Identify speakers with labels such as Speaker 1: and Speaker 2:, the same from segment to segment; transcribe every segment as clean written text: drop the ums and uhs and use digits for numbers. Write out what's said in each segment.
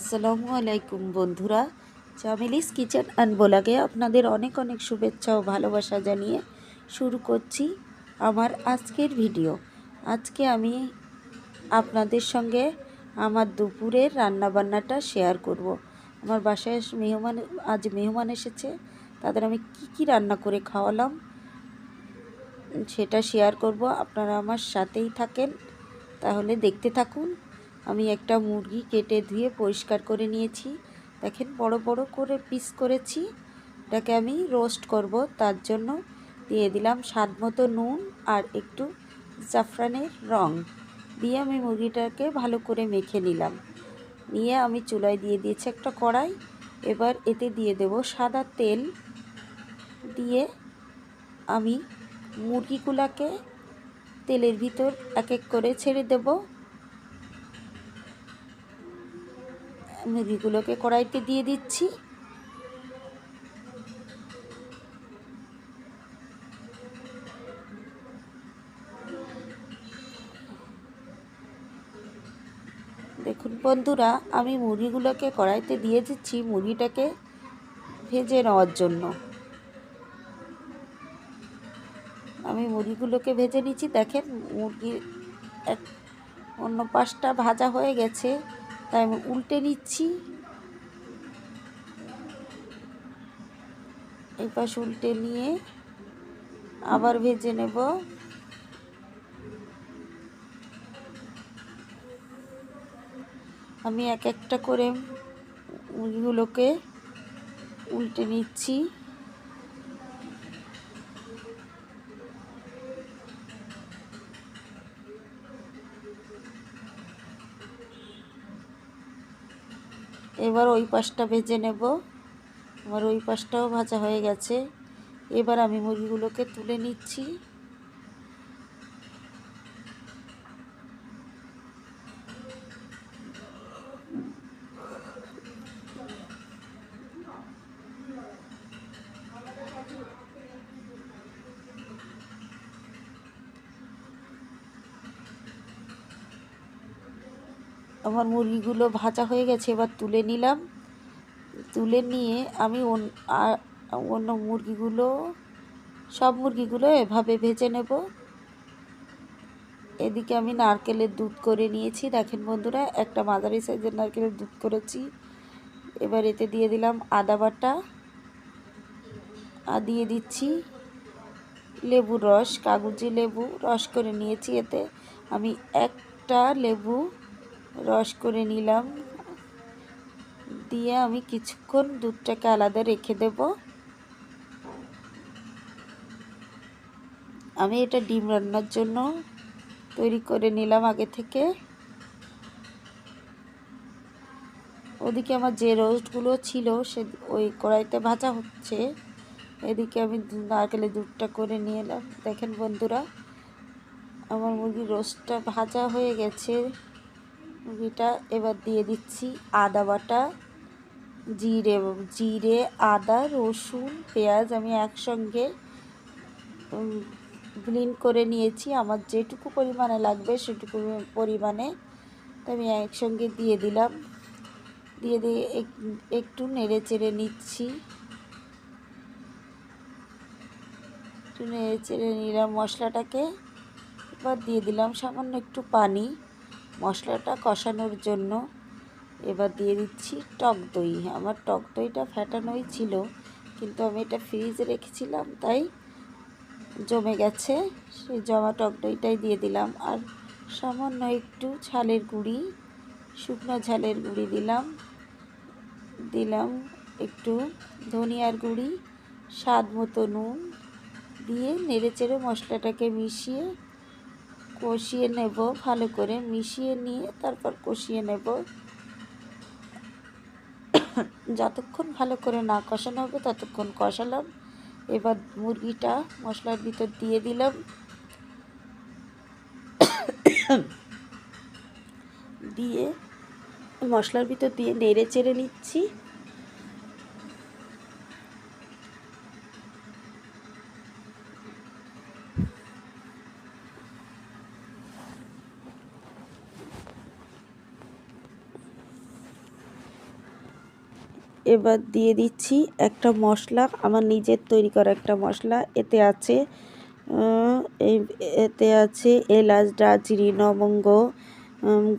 Speaker 1: আসসালামু আলাইকুম বন্ধুরা, চামেলিস কিচেন অ্যান্ড ব্লগে আপনাদের অনেক অনেক শুভেচ্ছা ও ভালোবাসা জানিয়ে শুরু করছি আমার আজকের ভিডিও। আজকে আমি আপনাদের সঙ্গে আমার দুপুরের রান্নাবান্নাটা শেয়ার করব। আমার বাসায় আজ মেহমান এসেছে, তাদের আমি কি রান্না করে খাওয়ালাম সেটা শেয়ার করব। আপনারা আমার সাথেই থাকেন, তাহলে দেখতে থাকুন। আমি একটা মুরগি কেটে ধুয়ে পরিষ্কার করে নিয়েছি। দেখেন বড় বড় করে পিস করেছি। এটাকে আমি রোস্ট করব, তার জন্য দিয়ে দিলাম স্বাদ মতো নুন আর একটু জাফরানের রং দিয়ে আমি মুরগিটাকে ভালো করে মেখে নিলাম। নিয়ে আমি চুলায় দিয়ে দিয়েছি একটা কড়াই। এবার এতে দিয়ে দেব সাদা তেল। দিয়ে আমি মুরগিগুলোকে তেলের ভিতর এক এক করে ছেড়ে দেব। মুরগিগুলোকে কড়াইতে দিয়ে দিচ্ছি। দেখুন বন্ধুরা, আমি মুরগিগুলোকে কড়াইতে দিয়ে দিচ্ছি মুরগিটাকে ভেজে নেওয়ার জন্য। আমি মুরগিগুলোকে ভেজে নিচ্ছি। দেখেন মুরগির অন্য পাশটা ভাজা হয়ে গেছে, তাই আমি উল্টে নিচ্ছি। এই পাশ উল্টে নিয়ে আবার ভেজে নেব। আমি এক একটা করে মুরগিগুলোকে উল্টে নিচ্ছি। এবার ওই পাশটা ভেজে নেব। আমার ওই পাশটাও ভাজা হয়ে গেছে। এবার আমি মুরগিগুলোকে তুলে নিচ্ছি। আমার মুরগিগুলো ভাজা হয়ে গেছে, এবার তুলে নিলাম। তুলে নিয়ে আমি অন্য মুরগিগুলো, সব মুরগিগুলো এভাবে ভেজে নেব। এদিকে আমি নারকেলের দুধ করে নিয়েছি। দেখেন বন্ধুরা, একটা মাঝারি সাইজের নারকেলের দুধ করেছি। এবার এতে দিয়ে দিলাম আদা বাটা আর দিয়ে দিচ্ছি লেবুর রস, কাগজি লেবু রস করে নিয়েছি। এতে আমি একটা লেবু রস করে নিলাম। দিয়ে আমি কিছুক্ষণ দুধটাকে আলাদা রেখে দেব। আমি এটা ডিম রান্নার জন্য তৈরি করে নিলাম আগে থেকে। ওদিকে আমার যে রোস্টগুলো ছিল সে ওই কড়াইতে ভাজা হচ্ছে। এদিকে আমি নারকেলের দুধটা করে নিয়ে এলাম। দেখেন বন্ধুরা, আমার মুরগির রোস্টটা ভাজা হয়ে গেছে। মুরগিটা এবার দিয়ে দিচ্ছি আদা বাটা, জিরে আদা রসুন পেঁয়াজ আমি একসঙ্গে ব্লেন্ড করে নিয়েছি। আমার যেটুকু পরিমাণে লাগবে সেটুকু পরিমাণে আমি একসঙ্গে দিয়ে দিলাম। দিয়ে একটু নেড়ে চেড়ে নিচ্ছি। একটু নেড়ে চেড়ে নিলাম মশলাটাকে। এবার দিয়ে দিলাম সামান্য একটু পানি মশলাটা কষানোর জন্য। এবার দিয়ে দিচ্ছি টক দই। আমার টক দইটা ফ্যাটানোই ছিল, কিন্তু আমি এটা ফ্রিজে রেখেছিলাম তাই জমে গেছে। সেই জমা টক দইটাই দিয়ে দিলাম। আর সামান্য একটু ঝালের গুঁড়ি, শুকনো ঝালের গুঁড়ি দিলাম একটু ধনিয়ার গুঁড়ি, স্বাদ মতো নুন দিয়ে নেড়েচেড়ে মশলাটাকে কষিয়ে নেব। ভালো করে মিশিয়ে নিয়ে তারপর কষিয়ে নেব। যতক্ষণ ভালো করে না কষানো হবে ততক্ষণ কষালাম। এবার মুরগিটা মশলার ভিতর দিয়ে দিলাম। দিয়ে মশলার ভিতর দিয়ে নেড়ে চেড়ে নিচ্ছি। এবার দিয়ে দিচ্ছি একটা মশলা, আমার নিজের তৈরি করা একটা মশলা। এতে আছে এলাচ, দারচিনি, লবঙ্গ,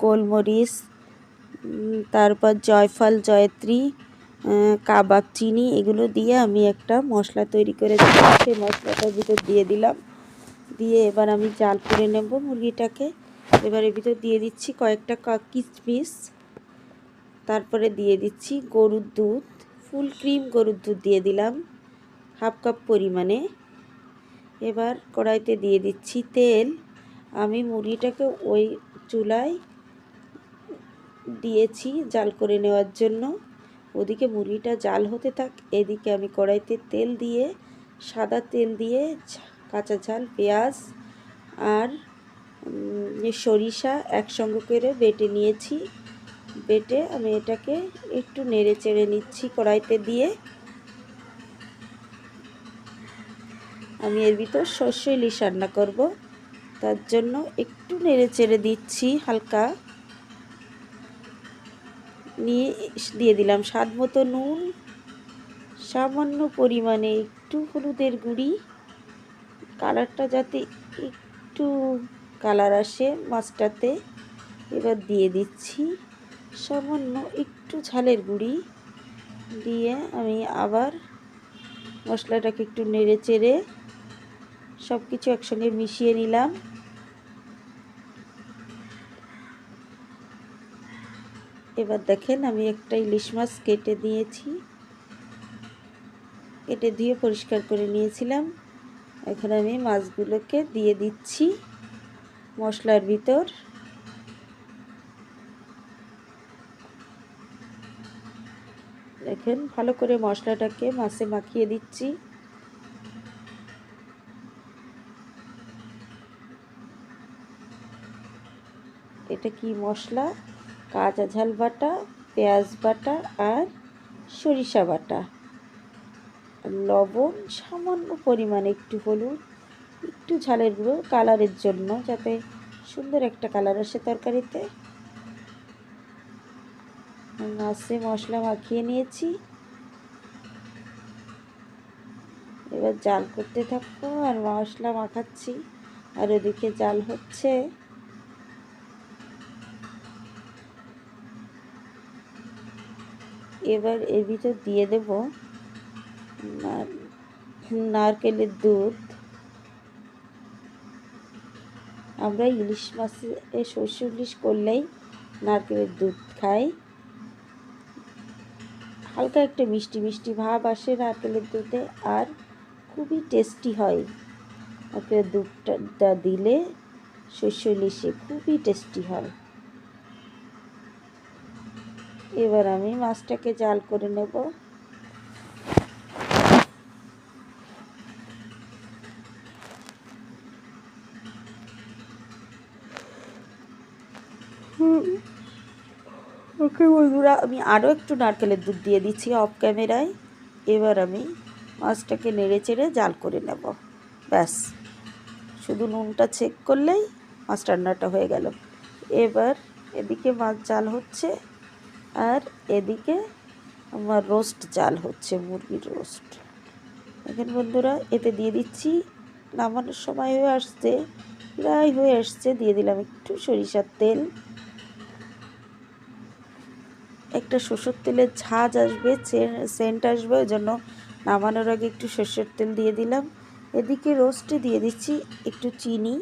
Speaker 1: গোলমরিচ, তারপর জয়ফল, জয়ত্রী, কাবাব চিনি, এগুলো দিয়ে আমি একটা মশলা তৈরি করে দিলাম। সেই মশলাটার ভিতর দিয়ে দিলাম, দিয়ে এবার আমি জাল করে নেব মুরগিটাকে। এবার এর ভিতর দিয়ে দিচ্ছি কয়েকটা কিশমিশ, তারপরে দিয়ে দিচ্ছি গরুর দুধ, ফুল ক্রিম গরুর দুধ দিয়ে দিলাম 1/2 কাপ পরিমাণে। এবার কড়াইতে দিয়ে দিচ্ছি তেল। আমি মুরগিটাকে ওই চুলায় দিয়েছি জাল করে নেওয়ার জন্য। ওদিকে মুরগিটা জাল হতে থাক, এদিকে আমি কড়াইতে তেল দিয়ে, সাদা তেল দিয়ে কাঁচা ঝাল, পেঁয়াজ আর সরিষা একসঙ্গে করে বেটে নিয়েছি। বেটে আমি এটাকে একটু নেড়ে চেড়ে নিচ্ছি কড়াইতে দিয়ে। আমি এর ভিতর সর্ষে ইলিশ রান্না করব, তার জন্য একটু নেড়ে চেড়ে দিচ্ছি হালকা। নিয়ে দিয়ে দিলাম স্বাদ মতো নুন, সামান্য পরিমাণে একটু হলুদের গুঁড়ি, কালারটা যাতে একটু কালার আসে মাছটাতে। এবার দিয়ে দিচ্ছি সামান্য একটু ঝালের গুঁড়ি, দিয়ে আমি আবার মশলাটাকে একটু নেড়ে চেড়ে সব কিছু একসঙ্গে মিশিয়ে নিলাম। এবার দেখেন আমি একটা ইলিশ মাছ কেটে দিয়েছি, কেটে দিয়ে পরিষ্কার করে নিয়েছিলাম। এখন আমি মাছগুলোকে দিয়ে দিচ্ছি মশলার ভিতর। দেখেন ভালো করে মশলাটাকে মাছে মাখিয়ে দিচ্ছি। এটা কি মশলা? কাঁচা ঝাল বাটা, পেঁয়াজ বাটা আর সরিষা বাটা, লবণ, সামান্য পরিমাণে একটু হলুদ, একটু ঝালের গুঁড়ো কালারের জন্য, যাতে সুন্দর একটা কালার আসে তরকারিতে। মাছে মশলা মাখিয়ে নিয়েছি। এবার জাল করতে থাকবো আর মশলা মাখাচ্ছি, আর ওদিকে জাল হচ্ছে। এবার এর ভিতর দিয়ে দেব নারকেলের দুধ। আমরা ইলিশ মাছে সর্ষে ইলিশ করলেই নারকেলের দুধ খাই। হালকা একটা মিষ্টি মিষ্টি ভাব আসে নারকেলের দুধে, আর খুবই টেস্টি হয়। নারকেলের দুধটা দিলে সর্ষে ইলিশে খুবই টেস্টি হয়। এবার আমি মাছটাকে জাল করে নেব। ওকে বন্ধুরা, আমি আরও একটু নারকেলের দুধ দিয়ে দিচ্ছি অফ ক্যামেরায়। এবার আমি মাছটাকে নেড়ে চেড়ে জাল করে নেব। ব্যাস, শুধু নুনটা চেক করলেই মাছ রান্নাটা হয়ে গেল। এবার এদিকে মাছ জাল হচ্ছে, আর এদিকে আমার রোস্ট জাল হচ্ছে, মুরগির রোস্ট। দেখেন বন্ধুরা, এতে দিয়ে দিচ্ছি, নামানোর সময় হয়ে আসছে, প্রায় হয়ে আসছে, দিয়ে দিলাম একটু সরিষার তেল। একটা সরষের তেলের ঝাঁজ আসবে, সেন্ট আসবে, ওই জন্য নামানোর আগে একটু সরষের তেল দিয়ে দিলাম। এদিকে রোস্টে দিয়ে দিচ্ছি একটু চিনি।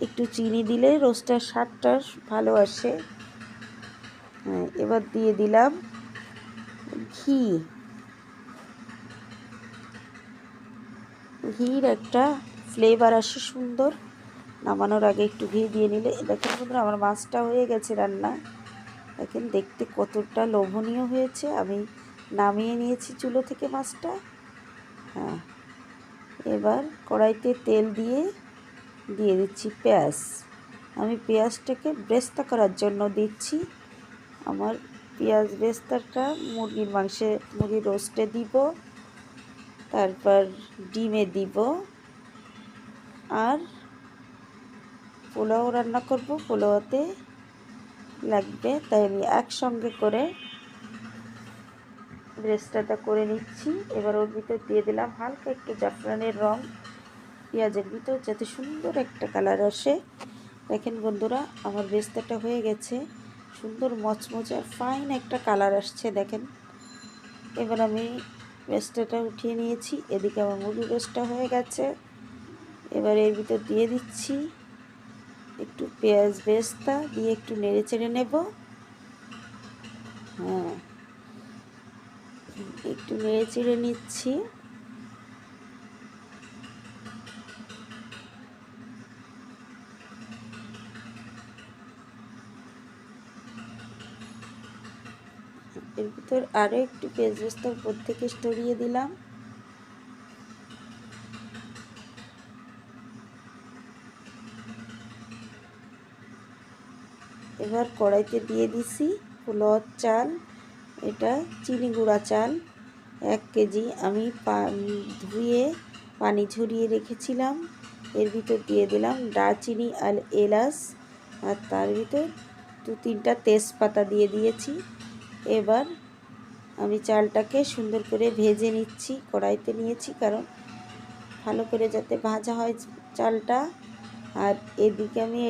Speaker 1: একটু চিনি দিলে রোস্টের স্বাদটা ভালো আসে। এবার দিয়ে দিলাম ঘি। ঘির একটা ফ্লেভার আসে সুন্দর। নামানোর আগে একটু ঘি দিয়ে নিলে। দেখেন বন্ধুরা, আমার মাছটা হয়ে গেছে রান্না। দেখেন দেখতে কতটা লোভনীয় হয়েছে। আমি নামিয়ে নিয়েছি চুলো থেকে মাছটা। হ্যাঁ, এবার কড়াইতে তেল দিয়ে দিচ্ছি পেঁয়াজ। আমি পেঁয়াজটাকে বেরেস্তা করার জন্য দিচ্ছি। আমার পেঁয়াজ বেরেস্তাটা মুরগির রোস্টে দিব, তারপর ডিমে দিব, আর পোলাও রান্না করব, পোলাওতে লাগবে, তাই আমি একসঙ্গে করে ব্রেস্তাটা করে নিচ্ছি। এবার ওর ভিতর দিয়ে দিলাম হালকা একটু জাফরানের রং পেঁয়াজের ভিতর, যাতে সুন্দর একটা কালার আসে। দেখেন বন্ধুরা, আমার ব্রেস্তাটা হয়ে গেছে, সুন্দর মচমচে আর ফাইন একটা কালার আসছে দেখেন। এবার আমি ব্রেস্তাটা উঠিয়ে নিয়েছি। এদিকে আমার মুরগির রোস্টটা হয়ে গেছে। এবার এর ভিতর দিয়ে দিচ্ছি একটু পেঁয়াজ বেরেস্তা দিয়ে একটু নেড়ে চেড়ে নেব। হ্যাঁ, একটু নেড়ে চেড়ে নিচ্ছি। এর ভিতর আরও একটু পেঁয়াজ বেরেস্তা উপর থেকে ছড়িয়ে দিলাম। এবার কড়াইতে দিয়ে দিছি পোলাওর চাল। এটা চিনি গুঁড়া চাল 1 কেজি আমি ধুয়ে পানি ঝরিয়ে রেখেছিলাম। এর ভিতর দিয়ে দিলাম দারচিনি আর এলাচ, আর তার ভিতর 2-3টা তেজপাতা দিয়ে দিয়েছি। এবার আমি চালটাকে সুন্দর করে ভেজে নিচ্ছি। কড়াইতে নিয়েছি কারণ ভালো করে যাতে ভাজা হয় চালটা। আর এদিকে আমি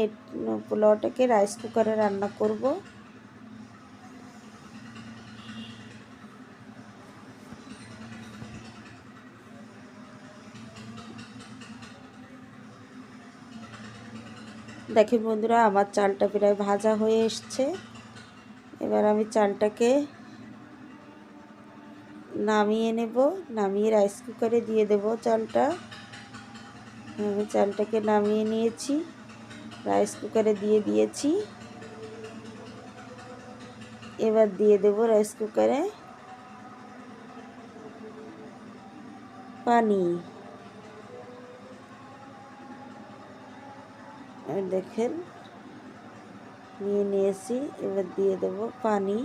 Speaker 1: পোলাওটাকে রাইস কুকারে রান্না করব। দেখেন বন্ধুরা, আমার চালটা প্রায় ভাজা হয়ে এসছে। এবার আমি চালটাকে নামিয়ে নেব, নামিয়ে রাইস কুকারে দিয়ে দেব চালটা। আমি চালটাকে নামিয়ে নিয়েছি, রাইস কুকারে দিয়ে দিয়েছি। এবার দিয়ে দেব রাইস কুকারে পানি। দেখেন নিয়ে নিয়েছি। এবার দিয়ে দেব পানি,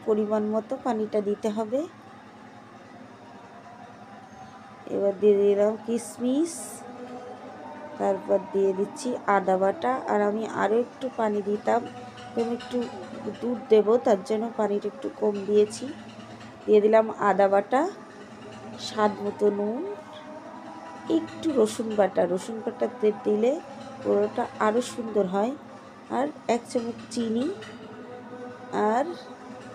Speaker 1: পরিমাণ মতো পানিটা দিতে হবে। এবার দিয়ে দিলাম কিশমিশ, তারপর দিয়ে দিচ্ছি আদা বাটা। আর আমি আরও একটু পানি দিতাম, আমি একটু দুধ দেব, তার জন্য পানিটা একটু কম দিয়েছি। দিয়ে দিলাম আদা বাটা, স্বাদ মতো নুন, একটু রসুন বাটা দিলে পোলাওটা আরও সুন্দর হয়। আর 1 চামচ চিনি, আর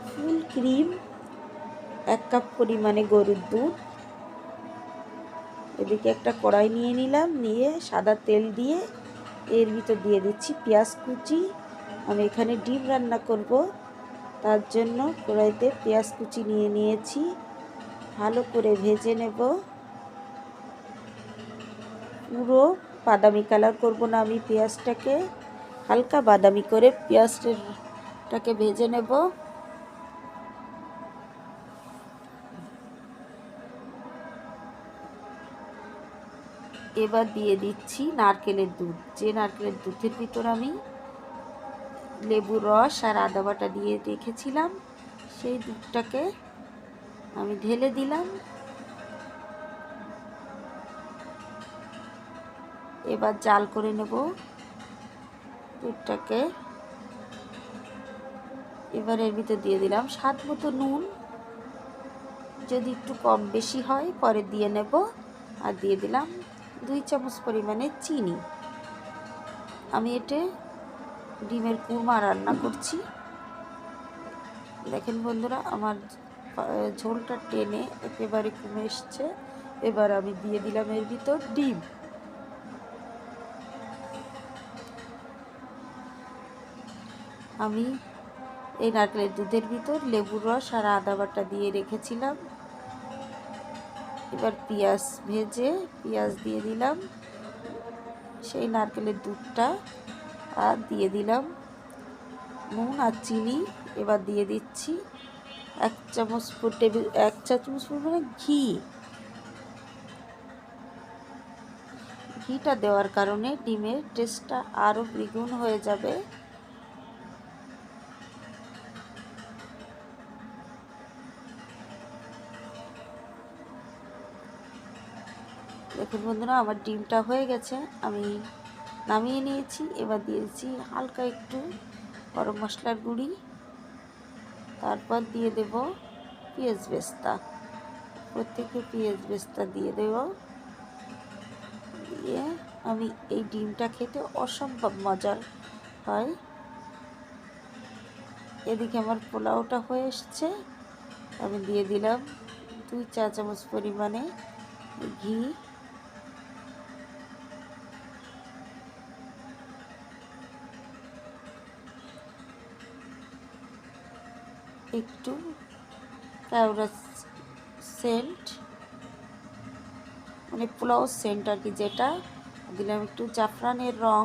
Speaker 1: ফুল ক্রিম 1 কাপ পরিমাণে গরুর দুধ। এদিকে একটা কড়াই নিয়ে নিলাম, নিয়ে সাদা তেল দিয়ে এর ভিতর দিয়ে দিচ্ছি পেঁয়াজ কুচি। আমি এখানে ডিম রান্না করব, তার জন্য কড়াইতে পেঁয়াজ কুচি নিয়ে নিয়েছি। ভালো করে ভেজে নেব। পুরো বাদামি কালার করব না, আমি পেঁয়াজটাকে হালকা বাদামি করে পেঁয়াজটাকে ভেজে নেব। এবার দিয়ে দিচ্ছি নারকেলের দুধ। যে নারকেলের দুধের ভিতর আমি লেবুর রস আর আদা বাটা দিয়ে রেখেছিলাম, সেই দুধটাকে আমি ঢেলে দিলাম। এবার জাল করে নেব দুধটাকে। এবার এর ভিতর দিয়ে দিলাম স্বাদ মতো নুন, যদি একটু কম বেশি হয় পরে দিয়ে নেব। আর দিয়ে দিলাম 2 চামচ পরিমাণে চিনি। আমি এটা ডিমের কুরমা রান্না করছি। দেখেন বন্ধুরা, আমার ঝোলটা টেনে একেবারে কমে এসছে। এবার আমি দিয়ে দিলাম এর ভিতর ডিম। আমি এই নারকেলের দুধের ভিতর লেবুর রস আর আদা বাটা দিয়ে রেখেছিলাম। এবার পেঁয়াজ দিয়ে দিলাম, সেই নারকেলের দুধটা, আর দিয়ে দিলাম নুন আর চিনি। এবার দিয়ে দিচ্ছি 1 চা চামচ পরিমাণে ঘিটা দেওয়ার কারণে ডিমের টেস্টটা আরও দ্বিগুণ হয়ে যাবে। দেখুন বন্ধুরা, আমার ডিমটা হয়ে গেছে, আমি নামিয়ে নিয়েছি। এবার দিয়েছি হালকা একটু গরম মশলার গুঁড়ি, তারপর দিয়ে দেব পেঁয়াজ বেরেস্তা, প্রত্যেকে পেঁয়াজ বেরেস্তা দিয়ে দেব। দিয়ে আমি এই ডিমটা খেতে অসম্ভব মজার হয়। এদিকে আমার পোলাওটা হয়ে এসছে, আমি দিয়ে দিলাম 2 চা চামচ পরিমাণে ঘি। একটু কেওড়া সেন্ট, মানে পোলাও সেন্ট আর কি, যেটা দিলাম একটু জাফরানের রং,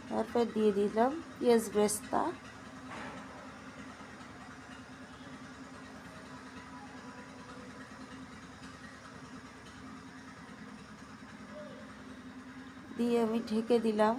Speaker 1: তারপর দিয়ে দিলাম পেঁয়াজ বেরেস্তা। দিয়ে আমি ঢেকে দিলাম।